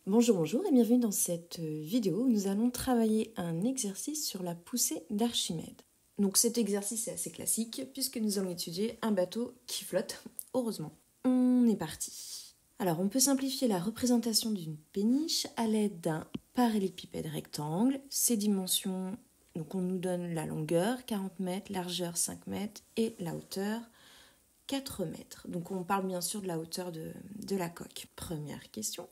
Bonjour et bienvenue dans cette vidéo où nous allons travailler un exercice sur la poussée d'Archimède. Donc cet exercice est assez classique puisque nous allons étudier un bateau qui flotte, heureusement. On est parti. Alors on peut simplifier la représentation d'une péniche à l'aide d'un parallélépipède rectangle. Ses dimensions, donc on nous donne la longueur 40 mètres, largeur 5 mètres et la hauteur 4 mètres. Donc on parle bien sûr de la hauteur de la coque. Première question.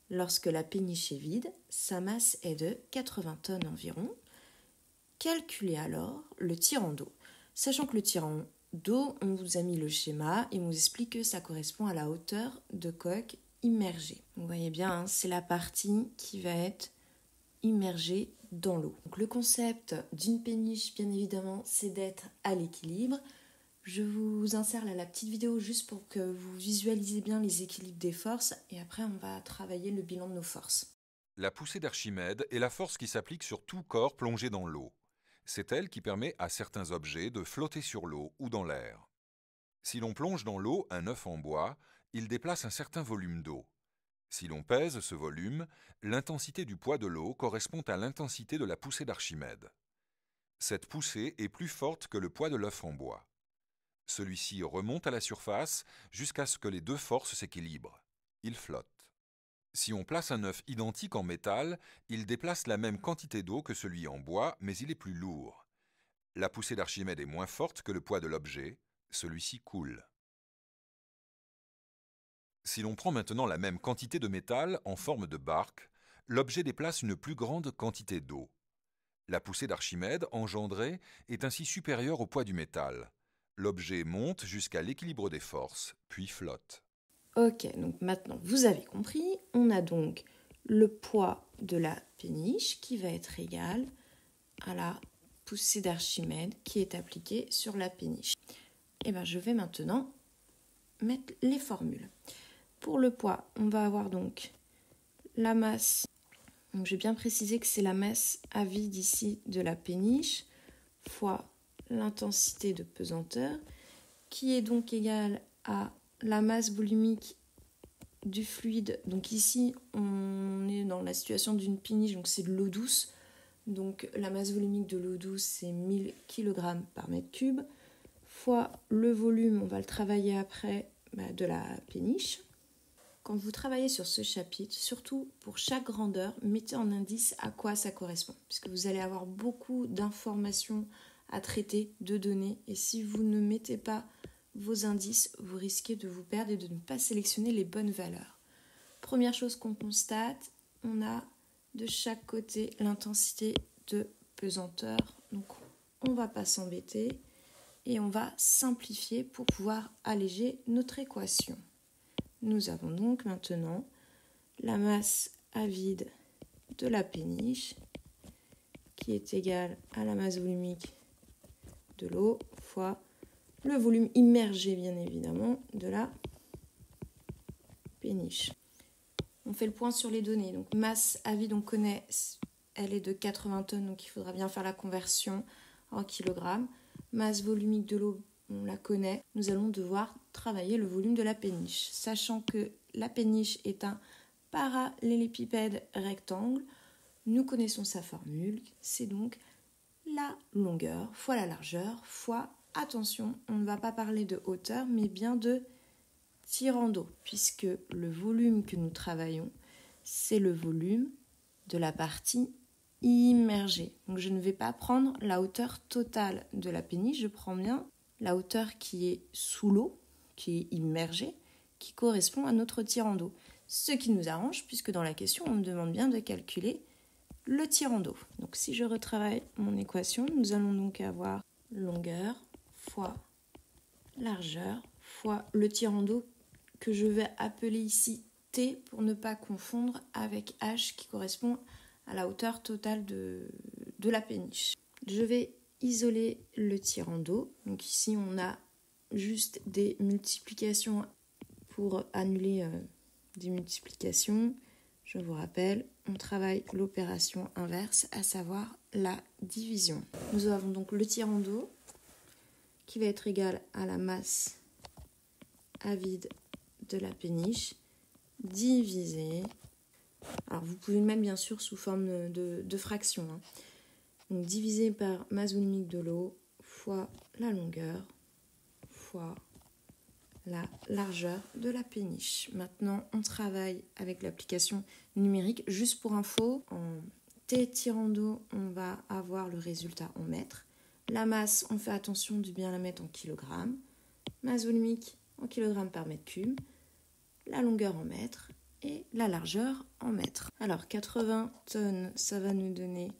Lorsque la péniche est vide, sa masse est de 80 tonnes environ. Calculez alors le tirant d'eau. Sachant que le tirant d'eau, on vous a mis le schéma et on vous explique que ça correspond à la hauteur de coque immergée. Vous voyez bien, c'est la partie qui va être immergée dans l'eau. Donc, le concept d'une péniche, bien évidemment, c'est d'être à l'équilibre. Je vous insère là la petite vidéo juste pour que vous visualisez bien les équilibres des forces et après on va travailler le bilan de nos forces. La poussée d'Archimède est la force qui s'applique sur tout corps plongé dans l'eau. C'est elle qui permet à certains objets de flotter sur l'eau ou dans l'air. Si l'on plonge dans l'eau un œuf en bois, il déplace un certain volume d'eau. Si l'on pèse ce volume, l'intensité du poids de l'eau correspond à l'intensité de la poussée d'Archimède. Cette poussée est plus forte que le poids de l'œuf en bois. Celui-ci remonte à la surface jusqu'à ce que les deux forces s'équilibrent. Il flotte. Si on place un œuf identique en métal, il déplace la même quantité d'eau que celui en bois, mais il est plus lourd. La poussée d'Archimède est moins forte que le poids de l'objet, celui-ci coule. Si l'on prend maintenant la même quantité de métal en forme de barque, l'objet déplace une plus grande quantité d'eau. La poussée d'Archimède engendrée est ainsi supérieure au poids du métal. L'objet monte jusqu'à l'équilibre des forces, puis flotte. Ok, donc maintenant vous avez compris, on a donc le poids de la péniche qui va être égal à la poussée d'Archimède qui est appliquée sur la péniche. Et bien je vais maintenant mettre les formules. Pour le poids, on va avoir donc la masse, donc je vais bien préciser que c'est la masse à vide ici de la péniche, fois l'intensité de pesanteur, qui est donc égale à la masse volumique du fluide. Donc ici, on est dans la situation d'une péniche, donc c'est de l'eau douce. Donc la masse volumique de l'eau douce, c'est 1000 kg par mètre cube, fois le volume, on va le travailler après, de la péniche. Quand vous travaillez sur ce chapitre, surtout pour chaque grandeur, mettez en indice à quoi ça correspond, puisque vous allez avoir beaucoup d'informations à traiter, de données, et si vous ne mettez pas vos indices, vous risquez de vous perdre et de ne pas sélectionner les bonnes valeurs. Première chose qu'on constate, on a de chaque côté l'intensité de pesanteur, donc on ne va pas s'embêter et on va simplifier pour pouvoir alléger notre équation. Nous avons donc maintenant la masse à vide de la péniche qui est égale à la masse volumique de l'eau fois le volume immergé bien évidemment de la péniche. On fait le point sur les données. Donc masse à vide, on connaît, elle est de 80 tonnes, donc il faudra bien faire la conversion en kilogrammes. Masse volumique de l'eau, on la connaît. Nous allons devoir travailler le volume de la péniche. Sachant que la péniche est un parallélépipède rectangle, nous connaissons sa formule, c'est donc la longueur fois la largeur fois, attention, on ne va pas parler de hauteur, mais bien de tirant d'eau, puisque le volume que nous travaillons, c'est le volume de la partie immergée. Donc je ne vais pas prendre la hauteur totale de la péniche, je prends bien la hauteur qui est sous l'eau, qui est immergée, qui correspond à notre tirant d'eau. Ce qui nous arrange, puisque dans la question, on me demande bien de calculer le tirant d'eau. Donc si je retravaille mon équation, nous allons donc avoir longueur fois largeur fois le tirant d'eau que je vais appeler ici T pour ne pas confondre avec H qui correspond à la hauteur totale de la péniche. Je vais isoler le tirant d'eau. Donc ici on a juste des multiplications pour annuler des multiplications. Je vous rappelle, on travaille l'opération inverse, à savoir la division. Nous avons donc le tirant d'eau qui va être égal à la masse à vide de la péniche divisé Alors vous pouvez le mettre bien sûr sous forme de fraction. Hein. Donc divisé par masse volumique de l'eau fois la longueur fois la largeur de la péniche. Maintenant, on travaille avec l'application numérique. Juste pour info, en T tirant d'eau, on va avoir le résultat en mètres. La masse, on fait attention de bien la mettre en kilogrammes. Masse volumique en kilogrammes par mètre cube. La longueur en mètres et la largeur en mètres. Alors, 80 tonnes, ça va nous donner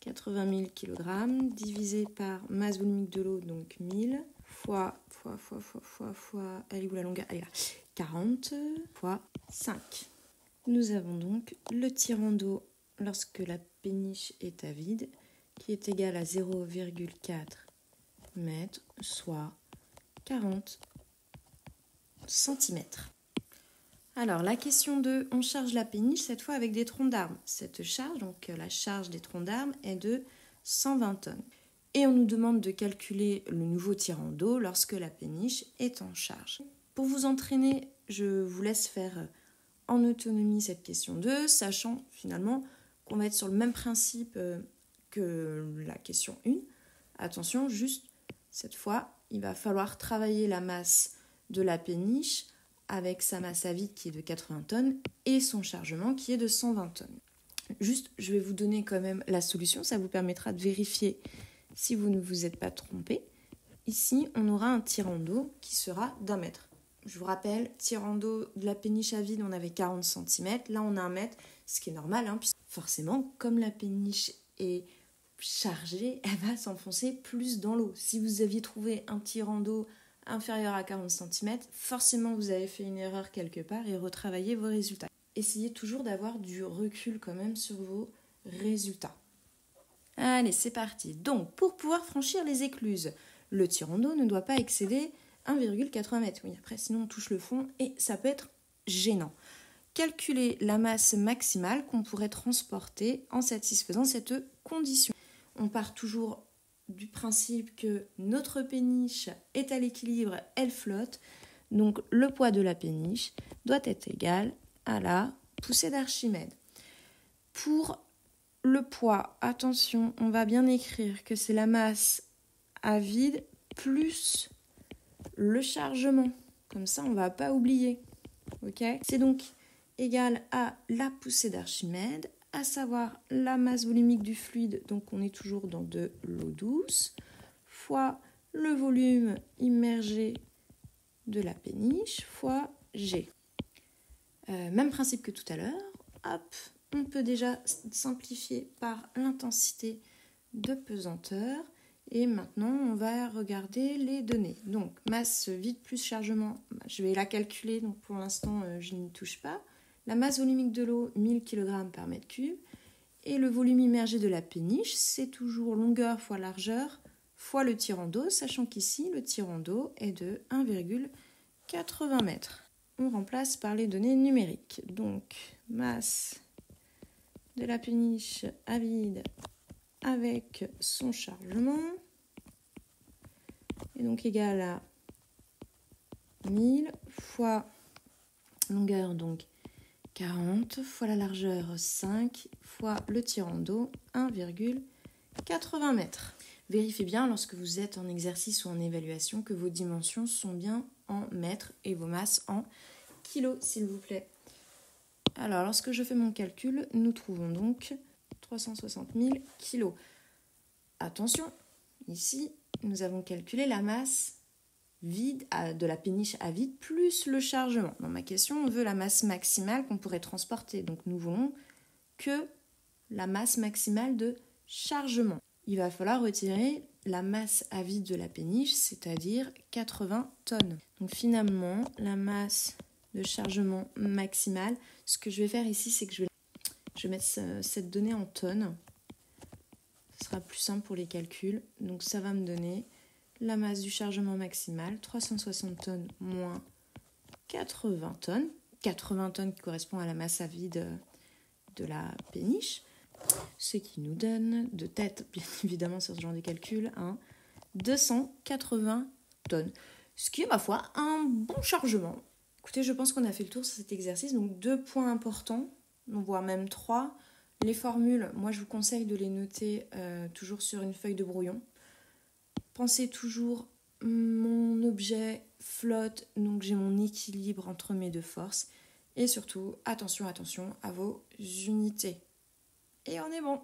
80 000 kg divisé par masse volumique de l'eau, donc 1000, fois, elle est où la longueur? Elle est là, 40 fois 5. Nous avons donc le tirant d'eau lorsque la péniche est à vide, qui est égal à 0,4 mètres, soit 40 cm. Alors, la question 2, on charge la péniche cette fois avec des troncs d'arbres. Cette charge, donc la charge des troncs d'arbres, est de 120 tonnes. Et on nous demande de calculer le nouveau tirant d'eau lorsque la péniche est en charge. Pour vous entraîner, je vous laisse faire en autonomie cette question 2, sachant finalement qu'on va être sur le même principe que la question 1. Attention, juste cette fois, il va falloir travailler la masse de la péniche avec sa masse à vide qui est de 80 tonnes et son chargement qui est de 120 tonnes. Juste, je vais vous donner quand même la solution, ça vous permettra de vérifier si vous ne vous êtes pas trompé. Ici, on aura un tirant d'eau qui sera d'1 mètre. Je vous rappelle, tirant d'eau de la péniche à vide, on avait 40 cm, là on a 1 mètre, ce qui est normal, hein, puisque forcément, comme la péniche est chargée, elle va s'enfoncer plus dans l'eau. Si vous aviez trouvé un tirant d'eau inférieur à 40 cm, forcément vous avez fait une erreur quelque part et retravaillez vos résultats. Essayez toujours d'avoir du recul quand même sur vos résultats. Allez, c'est parti. Donc, pour pouvoir franchir les écluses, le tirant d'eau ne doit pas excéder 1,80 m. Oui, après, sinon on touche le fond et ça peut être gênant. Calculez la masse maximale qu'on pourrait transporter en satisfaisant cette condition. On part toujours du principe que notre péniche est à l'équilibre, elle flotte. Donc le poids de la péniche doit être égal à la poussée d'Archimède. Pour le poids, attention, on va bien écrire que c'est la masse à vide plus le chargement. Comme ça, on ne va pas oublier. Okay ? C'est donc égal à la poussée d'Archimède, à savoir la masse volumique du fluide, donc on est toujours dans de l'eau douce, fois le volume immergé de la péniche, fois G. Même principe que tout à l'heure, hop, on peut déjà simplifier par l'intensité de pesanteur. Et maintenant, on va regarder les données. Donc, masse vide plus chargement, je vais la calculer, donc pour l'instant, je n'y touche pas. La masse volumique de l'eau, 1000 kg par mètre cube. Et le volume immergé de la péniche, c'est toujours longueur fois largeur fois le tirant d'eau, sachant qu'ici, le tirant d'eau est de 1,80 m. On remplace par les données numériques. Donc, masse de la péniche à vide avec son chargement est donc égal à 1000 fois longueur, donc 40 fois la largeur 5 fois le tirant d'eau 1,80 m. Vérifiez bien lorsque vous êtes en exercice ou en évaluation que vos dimensions sont bien en mètres et vos masses en kilos, s'il vous plaît. Alors, lorsque je fais mon calcul, nous trouvons donc 360 000 kilos. Attention, ici, nous avons calculé la masse vide de la péniche à vide plus le chargement. Dans ma question, on veut la masse maximale qu'on pourrait transporter. Donc, nous voulons que la masse maximale de chargement. Il va falloir retirer la masse à vide de la péniche, c'est-à-dire 80 tonnes. Donc, finalement, la masse de chargement maximale, ce que je vais faire ici, c'est que je vais mettre cette donnée en tonnes. Ce sera plus simple pour les calculs. Donc, ça va me donner la masse du chargement maximal, 360 tonnes moins 80 tonnes. 80 tonnes qui correspond à la masse à vide de la péniche. Ce qui nous donne, de tête, bien évidemment, sur ce genre de calcul, 280 tonnes. Ce qui est, ma foi, un bon chargement. Écoutez, je pense qu'on a fait le tour sur cet exercice. Donc, 2 points importants. voire même 3. Les formules, moi je vous conseille de les noter toujours sur une feuille de brouillon. Pensez toujours, mon objet flotte, donc j'ai mon équilibre entre mes deux forces. Et surtout, attention à vos unités. Et on est bon!